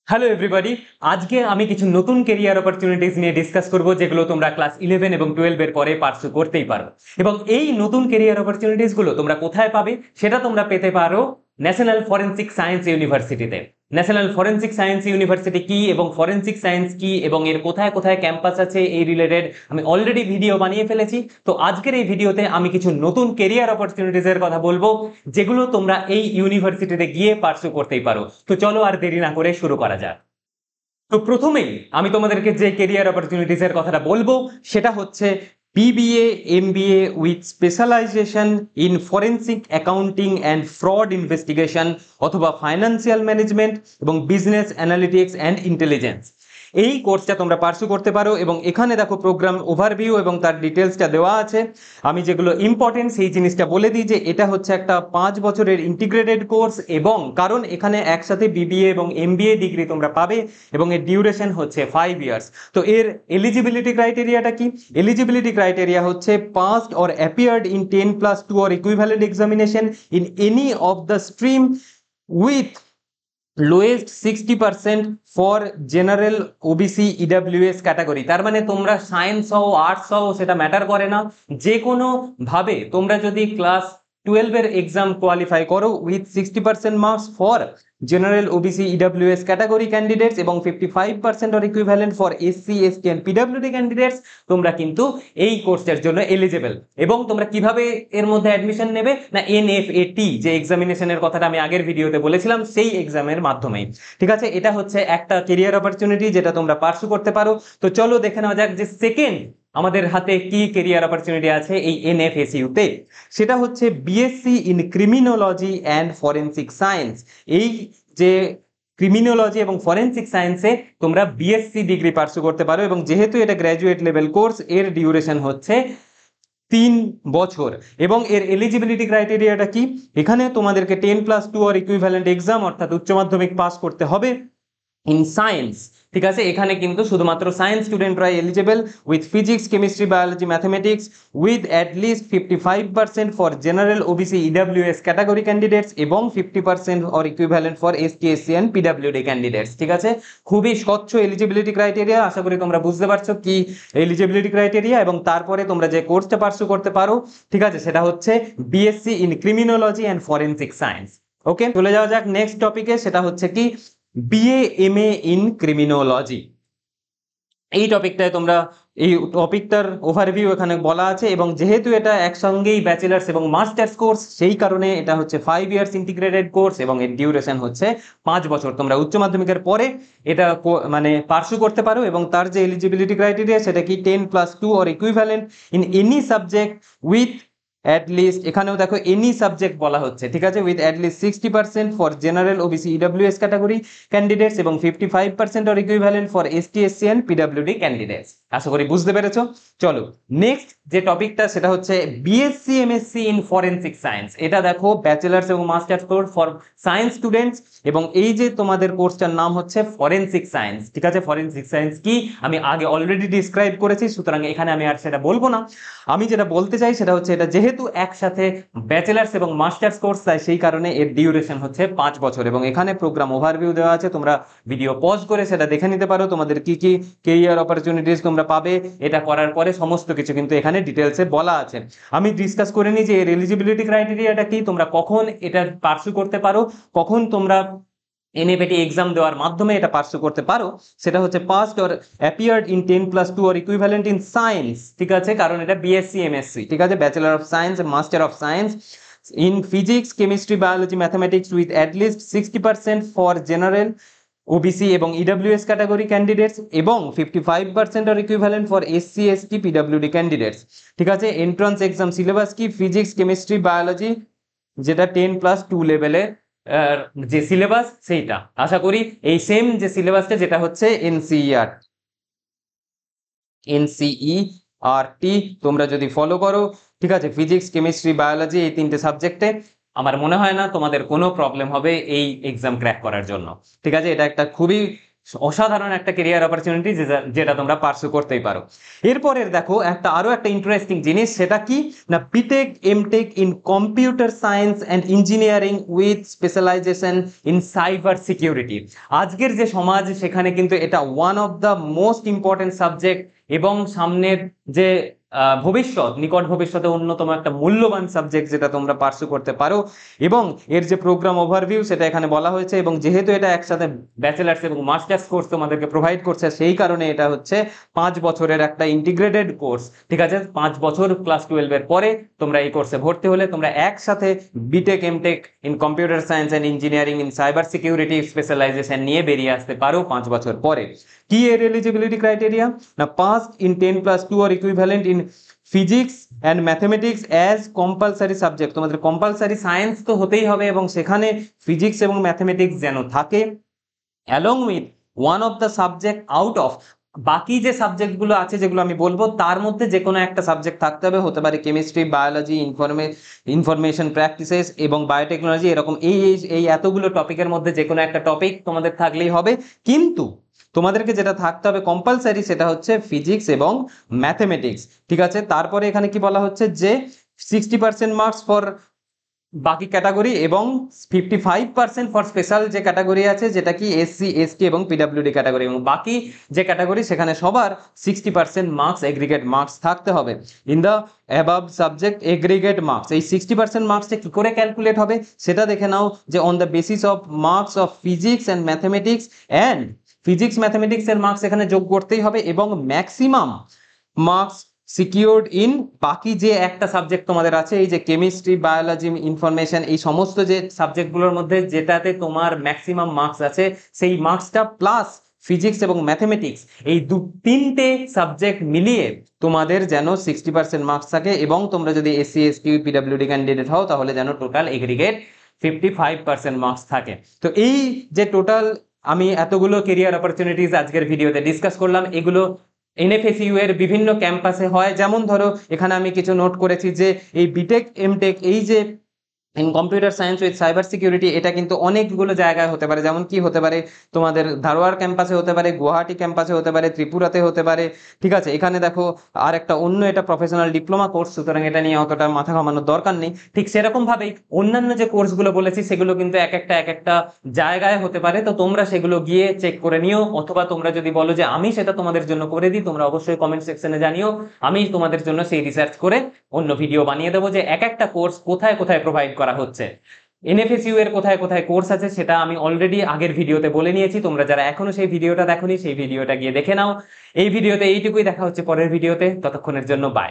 Hello everybody, আজকে আমি কিছু নতুন কেরিয়ার অপরচুনিটিস নিয়ে ডিসকাস করব যেগুলো তোমরা ক্লাস 11 এবং 12 এর পরে পার্সু করতেই পারো। এবং এই নতুন কেরিয়ার অপরচুনিটিস গুলো তোমরা কোথায় পাবে সেটা তোমরা পেতে পারো ন্যাশনাল ফরেনসিক সায়েন্স ইউনিভার্সিটিতে। ন্যাশনাল ফরেনসিক সায়েন্স ইউনিভার্সিটি কি এবং ফরেনসিক সায়েন্স কি এবং এর কোথায় কোথায় ক্যাম্পাস আছে এই রিলেটেড আমি অলরেডি ভিডিও বানিয়ে ফেলেছি। তো আজকের এই ভিডিওতে আমি কিছু নতুন কেরিয়ার অপরচুনিটিস এর কথা বলবো যেগুলো তোমরা এই ইউনিভার্সিটিতে গিয়ে পার্সু করতেই পারো। তো চলো আর দেরি না করে শুরু করা যাক। তো প্রথমেই আমি তোমাদেরকে যে কেরিয়ার অপরচুনিটিস এর কথাটা বলবো সেটা হচ্ছে BBA MBA with specialisation in forensic accounting and fraud investigation অথবা ফাইন্যান্সিয়াল ম্যানেজমেন্ট এবং বিজনেস অ্যানালিটিক্স অ্যান্ড ইন্টেলিজেন্স। এই কোর্সটা তোমরা পার্সু করতে পারো এবং এখানে দেখো প্রোগ্রাম ওভারভিউ এবং তার ডিটেলসটা দেওয়া আছে। আমি যেগুলো ইম্পর্টেন্ট সেই জিনিসটা বলে দিই যে এটা হচ্ছে একটা 5 বছরের ইন্টিগ্রেটেড কোর্স এবং কারণ এখানে একসাথে বিবিএ এবং এমবিএ ডিগ্রি তোমরা পাবে এবং এর ডিউরেশন হচ্ছে 5 ইয়ার্স। তো এর এলিজিবিলিটি ক্রাইটেরিয়াটা কি? এলিজিবিলিটি ক্রাইটেরিয়া হচ্ছে past or appeared in 10+2 or equivalent examination in any of the stream with lowest 60% for general OBC EWS category. তার মানে তোমরা সায়েন্স হও আর্টস হও সেটা ম্যাটার করে না, যে কোনো ভাবে তোমরা যদি ক্লাস 12 এর এক্সাম কোয়ালিফাই করো with 60% marks for general OBC EWS category candidates এবং 55% or equivalent for SC ST and PWD candidates, তোমরা কিন্তু এই কোর্সের জন্য এলিজিবল। এবং তোমরা কিভাবে এর মধ্যে অ্যাডমিশন নেবে না, এনএফএটি যে এক্সামিনেশনের কথাটা আমি আগের ভিডিওতে বলেছিলাম সেই এক্সামের মাধ্যমেই। ঠিক আছে, এটা হচ্ছে একটা কেরিয়ার অপরচুনিটি যেটা তোমরা পার্সু করতে পারো। তো চলো দেখে নেওয়া যাক যে সেকেন্ড আমাদের হাতে কি কেরিয়ার অপরচুনিটি আছে এই এনএফএসইউ তে। সেটা হচ্ছে BSc in criminology and forensic science. এই যে ক্রিমিনোলজি এবং ফরেনসিক সায়েন্সে তোমরা বিএসসি ডিগ্রি পার্সু করতে পারো এবং যেহেতু এটা গ্র্যাজুয়েট লেভেল কোর্স এর ডিউরেশন হচ্ছে 3 বছর। এবং এর এলিজিবিলিটি ক্রাইটেরিয়াটা কি? এখানে তোমাদেরকে 10+2 অর ইকুইভ্যালেন্ট এক্সাম অর্থাৎ উচ্চ মাধ্যমিক পাস করতে হবে ইন সায়েন্স। ঠিক আছে, এখানে কিন্তু শুধুমাত্র সায়েন্স স্টুডেন্টরা eligible with physics chemistry biology mathematics with at least 55% for general OBC EWS category candidates এবং 50% or equivalent for ST SC and PWD candidates. ঠিক আছে, খুবই স্বচ্ছ এলিজিবিলিটি ক্রাইটেরিয়া। আশা করি তোমরা বুঝতে পারছো কি এলিজিবিলিটি ক্রাইটেরিয়া এবং তারপরে তোমরা যে কোর্সটা পার্সু করতে পারো, ঠিক আছে, সেটা হচ্ছে BSc in criminology and forensic science. Okay, চলে যাওয়া যাক নেক্সট টপিকে। সেটা হচ্ছে কি বিএ এমএ ইন ক্রিমিনোলজি। এই টপিকটায় তোমরা এই টপিকটার ওভারভিউ এখানে বলা আছে এবং যেহেতু এটা একসঙ্গেই ব্যাচেলার্স এবং মাস্টার্স কোর্স সেই কারণে এটা হচ্ছে 5 ইয়ার্স ইন্টিগ্রেটেড কোর্স এবং এর ডিউরেশন হচ্ছে 5 বছর। তোমরা উচ্চ মাধ্যমিকের পরে এটা মানে পার্সু করতে পারো এবং তার যে এলিজিবিলিটি ক্রাইটেরিয়া সেটা কি 10+2 or equivalent in any subject with at least, এখানেও দেখো এনি সাবজেক্ট বলা হচ্ছে, ঠিক আছে, with at least 60% for general OBC EWS category candidates এবং 55% or equivalent for ST SC and PWD candidates. আশা করি বুঝতে পেরেছো। চলো নেক্সট যে টপিকটা সেটা হচ্ছে BSc MSc in forensic science. এটা দেখো ব্যাচেলার্স এবং masters course for science students এবং এই যে তোমাদের কোর্সটার নাম হচ্ছে ফরেনসিক সায়েন্স। ঠিক আছে, ফরেনসিক সায়েন্স কি আমি আগে অলরেডি ডিসক্রাইব করেছি, সুতরাং এখানে আমি আর সেটা বলবো না। আমি যেটা বলতে চাই সেটা হচ্ছে এটা যেহেতু একসাথে ব্যাচেলার্স এবং মাস্টার্স কোর্স তাই সেই কারণে এর ডিউরেশন হচ্ছে 5 বছর এবং এখানে প্রোগ্রাম ওভারভিউ দেওয়া আছে, তোমরা ভিডিও পজ করে সেটা দেখে নিতে পারো তোমাদের কি কি কেরিয়ার অপরচুনিটিস তোমরা পাবে। এটা করার পরে সমস্ত কিছু কিন্তু এখানে ডিটেলসে বলা আছে। আমি ডিসকাস করে নিই যে এর এলিজিবিলিটি ক্রাইটেরিয়াটা কি, তোমরা কখন এটা পার্সু করতে পারো, কখন তোমরা এনএফএটি এক্সাম দেওয়ার মাধ্যমে এটা পার্সু করতে পারো। সেটা হচ্ছে past or appeared in 10+2 or equivalent in science. ঠিক আছে, কারণ এটা বিএসসি এমএসসি, ঠিক আছে, bachelor of science master of science in physics chemistry biology mathematics with at least 60% for general OBC এবং ইডাব্লিউএস ক্যাটাগরি ক্যান্ডিডেটস এবং 55% or equivalent for SC ST PWD candidates. ঠিক আছে, এন্ট্রান্স এক্সাম সিলেবাস কি physics chemistry biology যেটা 10+2 লেভেলের যে syllabus সেইটা আশা করি এই সেম যে সিলেবাসটা যেটা হচ্ছে এনসিইআরটি তোমরা যদি ফলো করো, ঠিক আছে, ফিজিক্স কেমিস্ট্রি বায়োলজি এই 3টে সাবজেক্টে আমার মনে হয় না তোমাদের কোনো প্রবলেম হবে এই এক্সাম ক্র্যাক করার জন্য। ঠিক আছে, এটা একটা খুবই অসাধারণ একটা কেরিয়ার অপরচুনিটি যেটা তোমরা পার্সু করতেই পারো। এরপরের দেখো আরো একটা ইন্টারেস্টিং জিনিস, সেটা কি না BTech MTech in computer science and engineering with specialisation in cyber security. আজকের যে সমাজ সেখানে কিন্তু এটা one of the most important subject এবং সামনের যে ভবিষ্যৎ, নিকট ভবিষ্যতে অন্যতম একটা মূল্যবান সাবজেক্ট যেটা তোমরা পার্সু করতে পারো। এবং এর যে প্রোগ্রাম ওভারভিউ সেটা এখানে বলা হয়েছে, এবং যেহেতু এটা একসাথে ব্যাচেলার্স এবং মাস্টার্স কোর্স তোমাদেরকে প্রোভাইড করছে, সেই কারণে এটা হচ্ছে 5 বছরের একটা ইন্টিগ্রেটেড কোর্স। ঠিক আছে, 5 বছর ক্লাস 12-এর পরে তোমরা এই কোর্সে ভর্তি হলে তোমরা একসাথে BTech MTech in computer science and engineering in cyber security specialisation নিয়ে বেরিয়ে আসতে পারো 5 বছর পরে। কি এর এলিজিবিলিটি ক্রাইটেরিয়া না pass in 10+2 or equivalent in physics and mathematics as compulsory subject. তোমাদের কম্পালসারি সায়েন্স তো হতেই হবে এবং সেখানে ফিজিক্স এবং ম্যাথমেটিক্স যেন থাকে, along with one of the subject out of, বাকি যে সাবজেক্টগুলো আছে যেগুলো আমি বলবো তার মধ্যে যে কোনো একটা সাবজেক্ট থাকতে হবে, হতে পারে কেমিস্ট্রি, বায়োলজি, ইনফরমেশন প্র্যাকটিসেস এবং বায়োটেকনোলজি, এরকম এই এতগুলো টপিকের মধ্যে যে কোনো একটা টপিক তোমাদের থাকলেই হবে। কিন্তু তোমাদেরকে যেটা থাকতে হবে কম্পালসারি সেটা হচ্ছে ফিজিক্স এবং ম্যাথমেটিক্স। ঠিক আছে, তারপরে এখানে কি বলা হচ্ছে যে 60% মার্কস ফর বাকি ক্যাটাগরি এবং 55% ফর স্পেশাল যে ক্যাটাগরি আছে যেটা কি এসসি এসটি এবং পিডাব্লিউডি ক্যাটাগরি, এবং বাকি যে ক্যাটাগরি সেখানে সবার 60% মার্কস এগ্রিগেট মার্কস থাকতে হবে in the above subject aggregate marks. এই 60% মার্কসটা কি করে ক্যালকুলেট হবে সেটা দেখে নাও, যে on the basis of marks of physics and mathematics, and physics mathematics এর মার্কস এখানে যোগ করতেই হবে, এবং ম্যাক্সিমাম মার্কস সিকিউরড ইন বাকি যে একটা সাবজেক্ট তোমাদের আছে, এই যে কেমিস্ট্রি, বায়োলজি, ইনফরমেশন, এই সমস্ত যে সাবজেক্টগুলোর মধ্যে যেটাতে তোমার ম্যাক্সিমাম মার্কস আছে সেই মার্কসটা প্লাস ফিজিক্স এবং ম্যাথমেটিক্স, এই তিনটে সাবজেক্ট মিলিয়ে তোমাদের যেন 60% মার্কস থাকে, এবং তোমরা যদি এসসি এসটি পিডাব্লিউডি ক্যান্ডিডেট হও তাহলে যেন টোটাল এগ্রিগেট 55% মার্কস থাকে। তো এই যে টোটাল আমি এতগুলো কেরিয়ার অপরচুনিটিস আজকের ভিডিওতে ডিসকাস করলাম, এগুলো এনএফএসইউ এর বিভিন্ন ক্যাম্পাসে হয়। যেমন ধরো এখানে আমি কিছু নোট করেছি যে এই বিটেক এমটেক এই যে in computer science with cyber security, এটা কিন্তু অনেকগুলো জায়গায় হতে পারে। যেমন কি হতে পারে, তোমাদের ধারওয়াড় ক্যাম্পাসে হতে পারে, গুয়াহাটি ক্যাম্পাসে হতে পারে, ত্রিপুরাতে হতে পারে। ঠিক আছে, এখানে দেখো আর একটা অন্য, এটা প্রফেশনাল ডিপ্লোমা কোর্স, সুতরাং এটা নিয়ে অতটা মাথা ঘামানোর দরকার নেই। ঠিক সেরকম ভাবেই অন্যান্য যে কোর্সগুলো বলেছি সেগুলো কিন্তু এক একটা জায়গায় হতে পারে, তো তোমরা সেগুলো গিয়ে চেক করে নিও, অথবা তোমরা যদি বলো যে আমি সেটা তোমাদের জন্য করে দিই, তোমরা অবশ্যই কমেন্ট সেকশনে জানিও, আমি তোমাদের জন্য সেই রিসার্চ করে অন্য ভিডিও বানিয়ে দেবো যে এক একটা কোর্স কোথায় কোথায় প্রোভাইড করা হচ্ছে। এনএফএসইউ এর কোথায় কোথায় কোর্স আছে সেটা আমি অলরেডি আগের ভিডিওতে বলে নিয়েছি, তোমরা যারা এখনো সেই ভিডিওটা দেখোনি সেই ভিডিওটা গিয়ে দেখে নাও। এই ভিডিওতে এইটুকুই, দেখা হচ্ছে পরের ভিডিওতে, ততক্ষণের জন্য বাই।